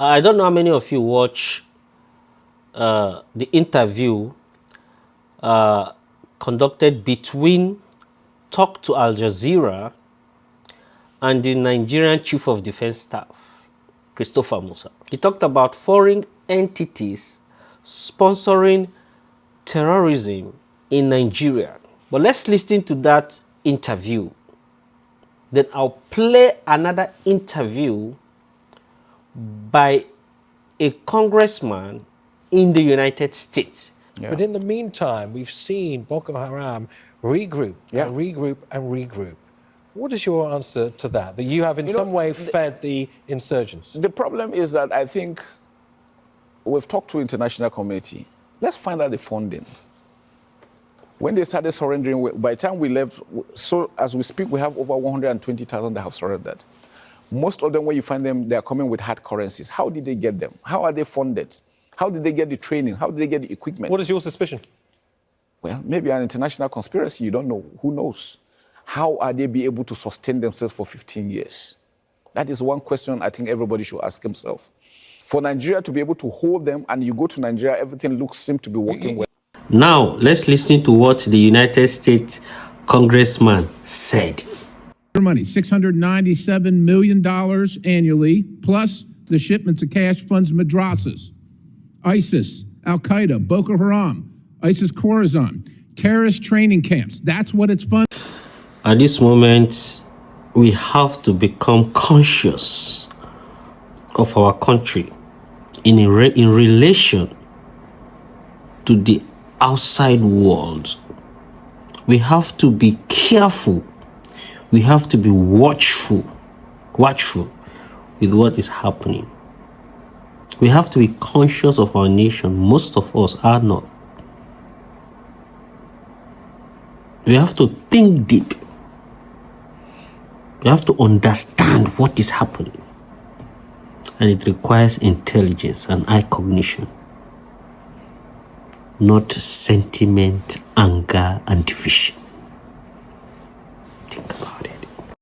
I don't know how many of you watch the interview conducted between Talk to Al Jazeera and the Nigerian Chief of Defense Staff, Christopher Musa. He talked about foreign entities sponsoring terrorism in Nigeria. But let's listen to that interview. Then I'll play another interview by a congressman in the United States. Yeah. But in the meantime, we've seen Boko Haram regroup and regroup and regroup. What is your answer to that? That you have in some way fed the insurgents? The problem is that I think we've talked to international community. Let's find out the funding. When they started surrendering, by the time we left, so as we speak, we have over 120,000 that have surrendered. Most of them, when you find them, they are coming with hard currencies. How did they get them? How are they funded? How did they get the training? How did they get the equipment? What is your suspicion? Well, maybe an international conspiracy. You don't know. Who knows? How are they be able to sustain themselves for 15 years? That is one question I think everybody should ask himself. For Nigeria to be able to hold them, and you go to Nigeria, everything seems to be working well. Now, let's listen to what the United States congressman said. Money, $697 million annually, plus the shipments of cash funds madrasas, ISIS, Al-Qaeda, Boko Haram, ISIS Khorasan, terrorist training camps. That's what it's funded. At this moment, we have to become conscious of our country in relation to the outside world. We have to be careful. We have to be watchful with what is happening. We have to be conscious of our nation. Most of us are not. We have to think deep. We have to understand what is happening. And it requires intelligence and eye cognition, not sentiment, anger, and division.